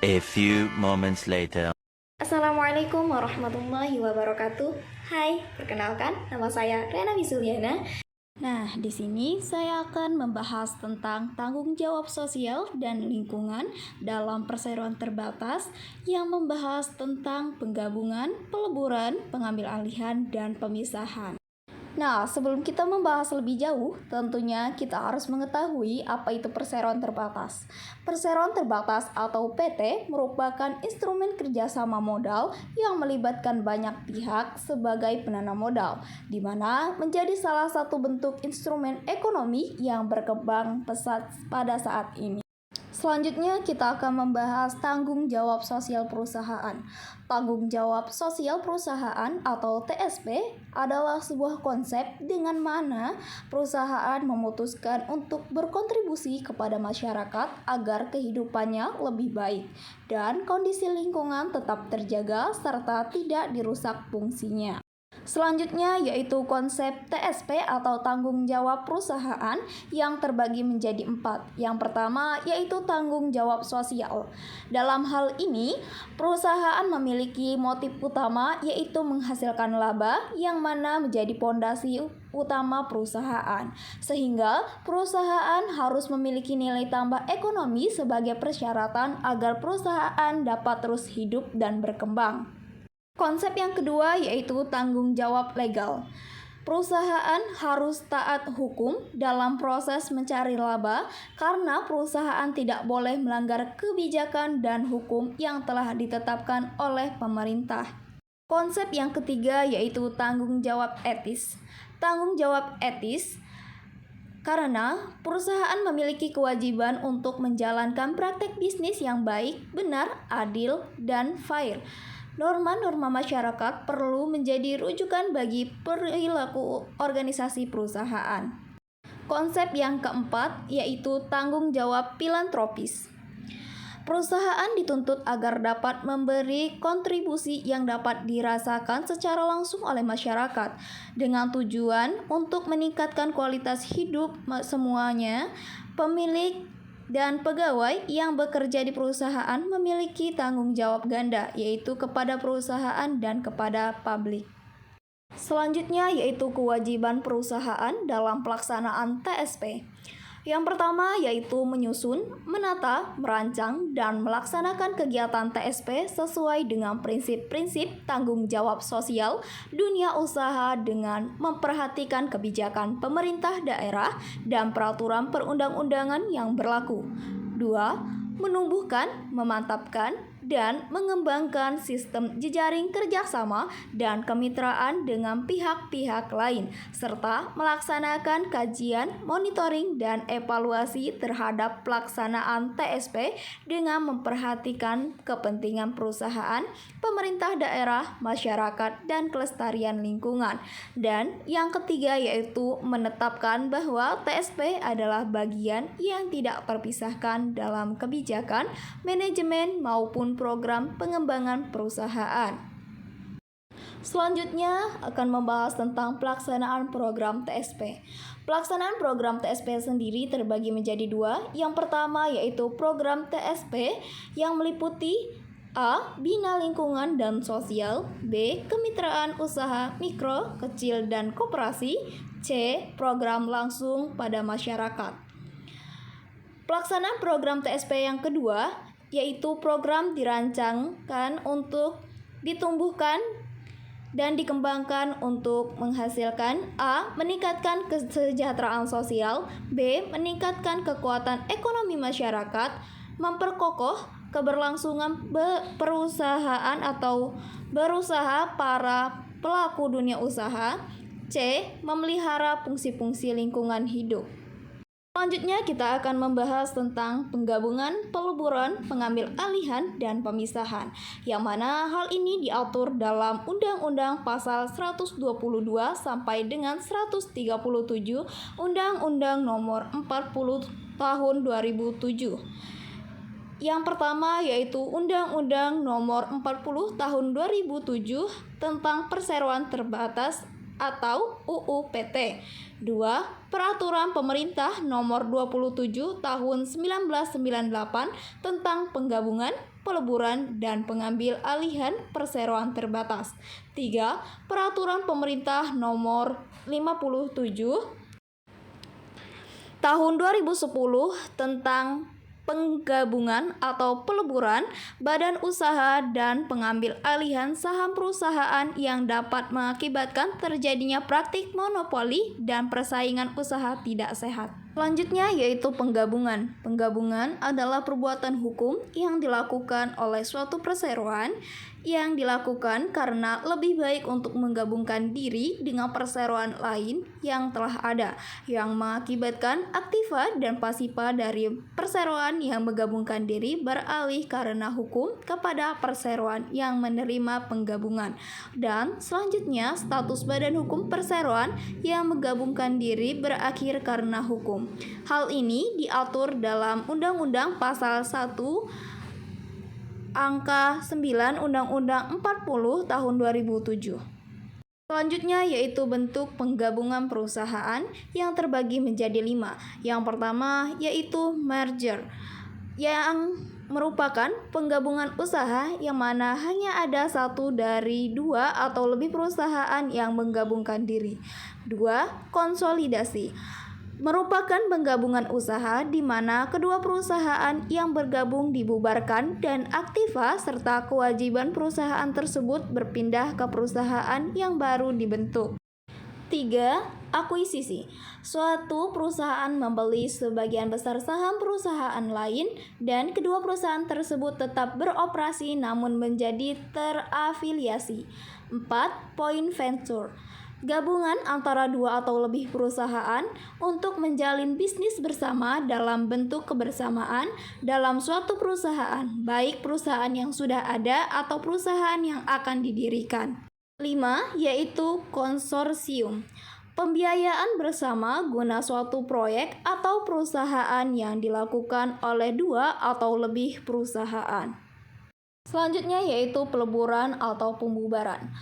A few moments later. Assalamualaikum warahmatullahi wabarakatuh. Hai, perkenalkan nama saya Rena Wisuliana. Nah, di sini saya akan membahas tentang tanggung jawab sosial dan lingkungan dalam perseroan terbatas yang membahas tentang penggabungan, peleburan, pengambil alihan, dan pemisahan. Nah, sebelum kita membahas lebih jauh, tentunya kita harus mengetahui apa itu perseroan terbatas. Perseroan terbatas atau PT merupakan instrumen kerjasama modal yang melibatkan banyak pihak sebagai penanam modal, di mana menjadi salah satu bentuk instrumen ekonomi yang berkembang pesat pada saat ini. Selanjutnya kita akan membahas tanggung jawab sosial perusahaan. Tanggung jawab sosial perusahaan atau TSP adalah sebuah konsep dengan mana perusahaan memutuskan untuk berkontribusi kepada masyarakat agar kehidupannya lebih baik dan kondisi lingkungan tetap terjaga serta tidak dirusak fungsinya. Selanjutnya yaitu konsep TSP atau tanggung jawab perusahaan yang terbagi menjadi 4. Yang pertama yaitu tanggung jawab sosial. Dalam hal ini, perusahaan memiliki motif utama yaitu menghasilkan laba yang mana menjadi pondasi utama perusahaan. Sehingga perusahaan harus memiliki nilai tambah ekonomi sebagai persyaratan agar perusahaan dapat terus hidup dan berkembang. Konsep yang kedua yaitu tanggung jawab legal. Perusahaan harus taat hukum dalam proses mencari laba karena perusahaan tidak boleh melanggar kebijakan dan hukum yang telah ditetapkan oleh pemerintah. Konsep yang ketiga yaitu tanggung jawab etis. Tanggung jawab etis karena perusahaan memiliki kewajiban untuk menjalankan praktek bisnis yang baik, benar, adil, dan fair. Norma-norma masyarakat perlu menjadi rujukan bagi perilaku organisasi perusahaan. Konsep yang keempat yaitu tanggung jawab filantropis. Perusahaan dituntut agar dapat memberi kontribusi yang dapat dirasakan secara langsung oleh masyarakat dengan tujuan untuk meningkatkan kualitas hidup semuanya. Pemilik dan pegawai yang bekerja di perusahaan memiliki tanggung jawab ganda, yaitu kepada perusahaan dan kepada publik. Selanjutnya yaitu kewajiban perusahaan dalam pelaksanaan TSP. Yang pertama yaitu menyusun, menata, merancang, dan melaksanakan kegiatan TSP sesuai dengan prinsip-prinsip tanggung jawab sosial dunia usaha dengan memperhatikan kebijakan pemerintah daerah dan peraturan perundang-undangan yang berlaku. 2. Menumbuhkan, memantapkan, dan mengembangkan sistem jejaring kerjasama dan kemitraan dengan pihak-pihak lain, serta melaksanakan kajian, monitoring, dan evaluasi terhadap pelaksanaan TSP dengan memperhatikan kepentingan perusahaan, pemerintah daerah, masyarakat, dan kelestarian lingkungan. Dan yang ketiga yaitu menetapkan bahwa TSP adalah bagian yang tidak terpisahkan dalam kebijakan, manajemen, maupun program pengembangan perusahaan. Selanjutnya akan membahas tentang pelaksanaan program TSP. Pelaksanaan program TSP sendiri terbagi menjadi 2. Yang pertama yaitu program TSP yang meliputi A. Bina lingkungan dan sosial, B. Kemitraan usaha mikro, kecil, dan koperasi, C. Program langsung pada masyarakat. Pelaksanaan program TSP yang kedua yaitu program dirancangkan untuk ditumbuhkan dan dikembangkan untuk menghasilkan A. Meningkatkan kesejahteraan sosial, B. Meningkatkan kekuatan ekonomi masyarakat, memperkokoh keberlangsungan perusahaan atau berusaha para pelaku dunia usaha, C. Memelihara fungsi-fungsi lingkungan hidup. Selanjutnya kita akan membahas tentang penggabungan, peleburan, pengambil alihan, dan pemisahan, yang mana hal ini diatur dalam Undang-Undang Pasal 122 sampai dengan 137 Undang-Undang Nomor 40 Tahun 2007. Yang pertama yaitu Undang-Undang Nomor 40 Tahun 2007 tentang perseroan terbatas atau UU PT. 2. Peraturan Pemerintah Nomor 27 Tahun 1998 tentang penggabungan, peleburan, dan pengambil alihan perseroan terbatas. 3. Peraturan Pemerintah Nomor 57 Tahun 2010 tentang penggabungan atau peleburan badan usaha dan pengambil alihan saham perusahaan yang dapat mengakibatkan terjadinya praktik monopoli dan persaingan usaha tidak sehat. Selanjutnya yaitu penggabungan. Penggabungan adalah perbuatan hukum yang dilakukan oleh suatu perseroan yang dilakukan karena lebih baik untuk menggabungkan diri dengan perseroan lain yang telah ada, yang mengakibatkan aktiva dan pasiva dari perseroan yang menggabungkan diri beralih karena hukum kepada perseroan yang menerima penggabungan. Dan selanjutnya status badan hukum perseroan yang menggabungkan diri berakhir karena hukum. Hal ini diatur dalam Undang-Undang Pasal 1 Angka 9 Undang-Undang 40 Tahun 2007. Selanjutnya yaitu bentuk penggabungan perusahaan yang terbagi menjadi 5. Yang pertama yaitu merger, yang merupakan penggabungan usaha yang mana hanya ada satu dari dua atau lebih perusahaan yang menggabungkan diri. 2. Konsolidasi merupakan penggabungan usaha di mana kedua perusahaan yang bergabung dibubarkan dan aktiva serta kewajiban perusahaan tersebut berpindah ke perusahaan yang baru dibentuk. 3. Akuisisi. Suatu perusahaan membeli sebagian besar saham perusahaan lain dan kedua perusahaan tersebut tetap beroperasi namun menjadi terafiliasi. 4. Joint venture. Gabungan antara dua atau lebih perusahaan untuk menjalin bisnis bersama dalam bentuk kebersamaan dalam suatu perusahaan, baik perusahaan yang sudah ada atau perusahaan yang akan didirikan. 5. Yaitu konsorsium. Pembiayaan bersama guna suatu proyek atau perusahaan yang dilakukan oleh dua atau lebih perusahaan. Selanjutnya yaitu peleburan atau pembubaran,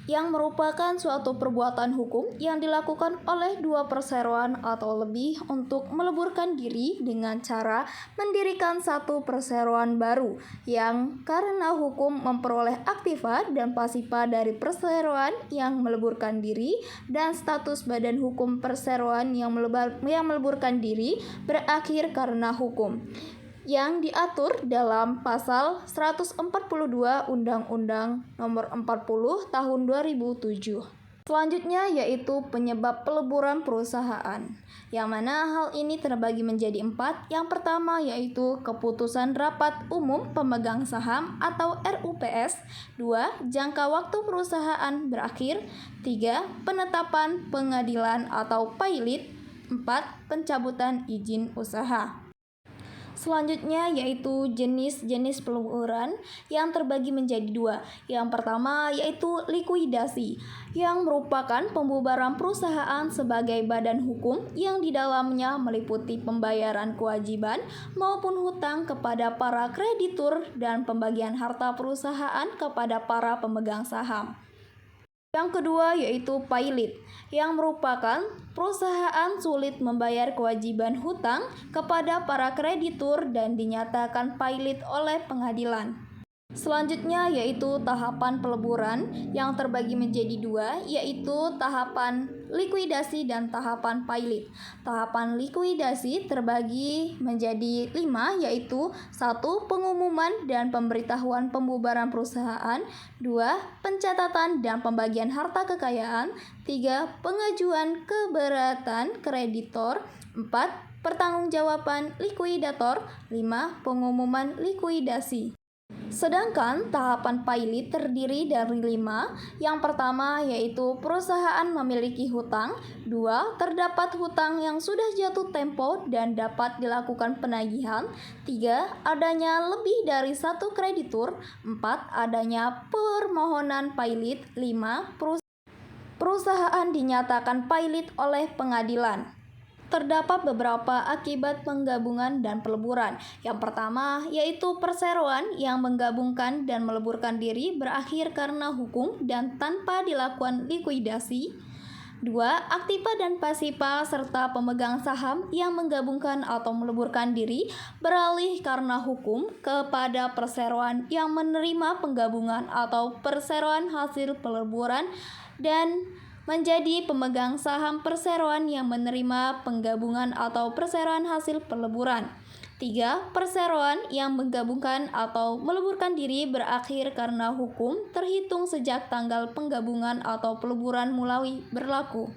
yang merupakan suatu perbuatan hukum yang dilakukan oleh dua perseroan atau lebih untuk meleburkan diri dengan cara mendirikan satu perseroan baru yang karena hukum memperoleh aktiva dan pasiva dari perseroan yang meleburkan diri dan status badan hukum perseroan yang meleburkan diri berakhir karena hukum yang diatur dalam pasal 142 Undang-Undang Nomor 40 Tahun 2007. Selanjutnya yaitu penyebab peleburan perusahaan, yang mana hal ini terbagi menjadi 4. Yang pertama yaitu keputusan Rapat Umum Pemegang Saham atau RUPS. 2. Jangka waktu perusahaan berakhir. 3. Penetapan pengadilan atau pailit. 4. Pencabutan izin usaha. Selanjutnya yaitu jenis-jenis peleburan yang terbagi menjadi 2. Yang pertama yaitu likuidasi, yang merupakan pembubaran perusahaan sebagai badan hukum yang di dalamnya meliputi pembayaran kewajiban maupun hutang kepada para kreditur dan pembagian harta perusahaan kepada para pemegang saham. Yang kedua yaitu pailit, yang merupakan perusahaan sulit membayar kewajiban hutang kepada para kreditur dan dinyatakan pailit oleh pengadilan. Selanjutnya yaitu tahapan peleburan yang terbagi menjadi 2, yaitu tahapan likuidasi dan tahapan pailit. Tahapan likuidasi terbagi menjadi 5, yaitu 1. Pengumuman dan pemberitahuan pembubaran perusahaan. 2. Pencatatan dan pembagian harta kekayaan. 3. Pengajuan keberatan kreditor. 4. Pertanggungjawaban likuidator. 5. Pengumuman likuidasi. Sedangkan tahapan pailit terdiri dari 5. Yang pertama yaitu perusahaan memiliki hutang. 2. Terdapat hutang yang sudah jatuh tempo dan dapat dilakukan penagihan. 3. Adanya lebih dari satu kreditur. 4. Adanya permohonan pailit. 5. Perusahaan dinyatakan pailit oleh pengadilan. Terdapat beberapa akibat penggabungan dan peleburan. Yang pertama yaitu perseroan yang menggabungkan dan meleburkan diri berakhir karena hukum dan tanpa dilakukan likuidasi. 2. Aktiva dan pasifa serta pemegang saham yang menggabungkan atau meleburkan diri beralih karena hukum kepada perseroan yang menerima penggabungan atau perseroan hasil peleburan dan menjadi pemegang saham perseroan yang menerima penggabungan atau perseroan hasil peleburan. 3. Perseroan yang menggabungkan atau meleburkan diri berakhir karena hukum terhitung sejak tanggal penggabungan atau peleburan mulai berlaku.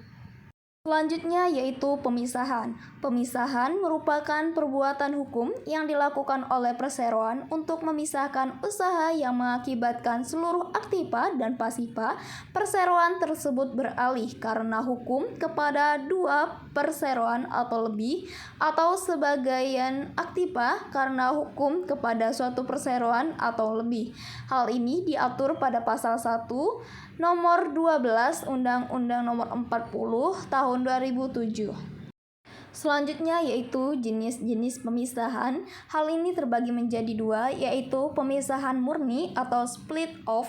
Selanjutnya yaitu pemisahan. Pemisahan merupakan perbuatan hukum yang dilakukan oleh perseroan untuk memisahkan usaha yang mengakibatkan seluruh aktiva dan pasifa perseroan tersebut beralih karena hukum kepada dua perseroan atau lebih, atau sebagian aktiva karena hukum kepada suatu perseroan atau lebih. Hal ini diatur pada pasal 1 Nomor 12 Undang-Undang Nomor 40 Tahun 2007. Selanjutnya yaitu jenis-jenis pemisahan. Hal ini terbagi menjadi dua, yaitu pemisahan murni atau split off,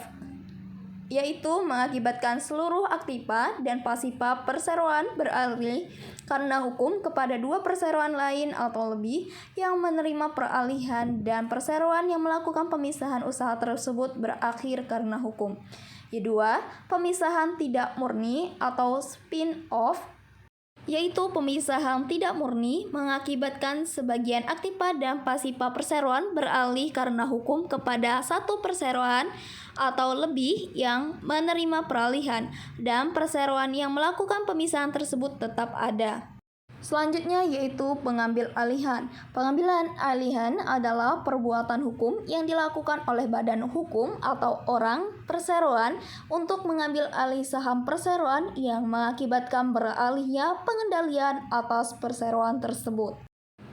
yaitu mengakibatkan seluruh aktiva dan pasifa perseroan beralih karena hukum kepada dua perseroan lain atau lebih yang menerima peralihan, dan perseroan yang melakukan pemisahan usaha tersebut berakhir karena hukum. Kedua, pemisahan tidak murni atau spin-off, yaitu pemisahan tidak murni mengakibatkan sebagian aktiva dan pasifa perseroan beralih karena hukum kepada satu perseroan atau lebih yang menerima peralihan, dan perseroan yang melakukan pemisahan tersebut tetap ada. Selanjutnya yaitu pengambil alihan. Pengambilan alihan adalah perbuatan hukum yang dilakukan oleh badan hukum atau orang perseroan untuk mengambil alih saham perseroan yang mengakibatkan beralihnya pengendalian atas perseroan tersebut.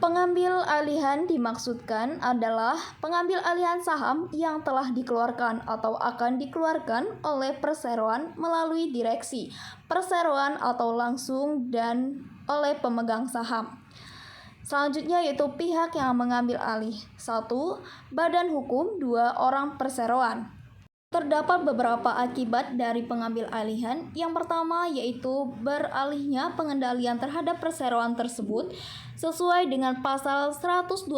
Pengambil alihan dimaksudkan adalah pengambil alihan saham yang telah dikeluarkan atau akan dikeluarkan oleh perseroan melalui direksi perseroan atau langsung dan oleh pemegang saham. Selanjutnya yaitu pihak yang mengambil alih. 1. Badan hukum. 2. Orang perseroan. Terdapat beberapa akibat dari pengambil alihan. Yang pertama yaitu beralihnya pengendalian terhadap perseroan tersebut sesuai dengan pasal 125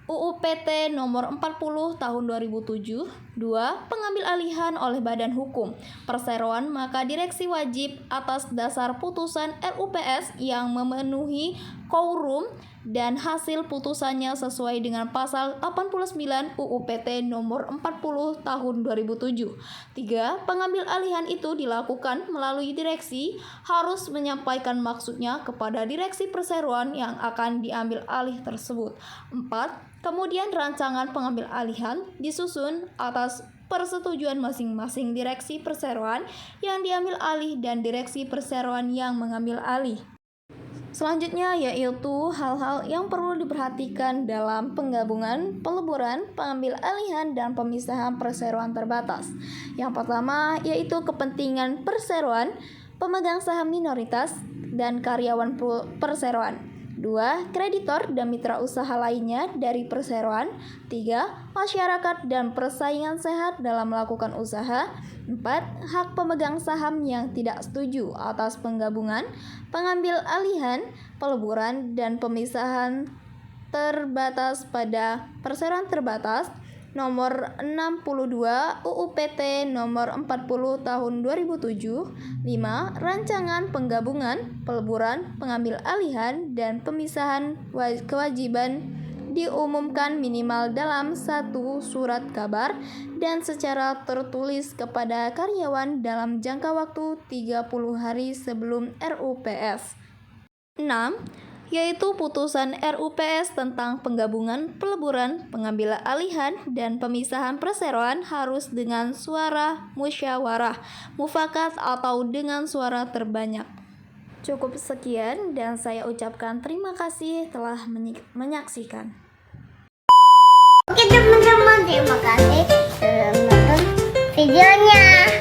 UU PT Nomor 40 Tahun 2007. 2. Pengambil alihan oleh badan hukum perseroan, maka direksi wajib atas dasar putusan RUPS yang memenuhi quorum dan hasil putusannya sesuai dengan pasal 89 UU PT Nomor 40 Tahun 2007. 3. Pengambil alihan itu dilakukan melalui direksi harus menyampaikan maksudnya kepada direksi perseroan yang akan diambil alih tersebut. 4. Kemudian rancangan pengambil alihan disusun atas persetujuan masing-masing direksi perseroan yang diambil alih dan direksi perseroan yang mengambil alih. Selanjutnya yaitu hal-hal yang perlu diperhatikan dalam penggabungan, peleburan, pengambil alihan, dan pemisahan perseroan terbatas. Yang pertama yaitu kepentingan perseroan, pemegang saham minoritas, dan karyawan perseroan. 2. Kreditor dan mitra usaha lainnya dari perseroan. 3. Masyarakat dan persaingan sehat dalam melakukan usaha. 4. Hak pemegang saham yang tidak setuju atas penggabungan, pengambil alihan, peleburan, dan pemisahan terbatas pada perseroan terbatas Nomor 62 UU PT Nomor 40 Tahun 2007. 5. Rancangan penggabungan, peleburan, pengambil alihan, dan pemisahan kewajiban diumumkan minimal dalam satu surat kabar dan secara tertulis kepada karyawan dalam jangka waktu 30 hari sebelum RUPS. 6. Yaitu putusan RUPS tentang penggabungan, peleburan, pengambilan alihan, dan pemisahan perseroan harus dengan suara musyawarah, mufakat atau dengan suara terbanyak. Cukup sekian dan saya ucapkan terima kasih telah menyaksikan. Oke teman-teman, terima kasih sudah menonton videonya.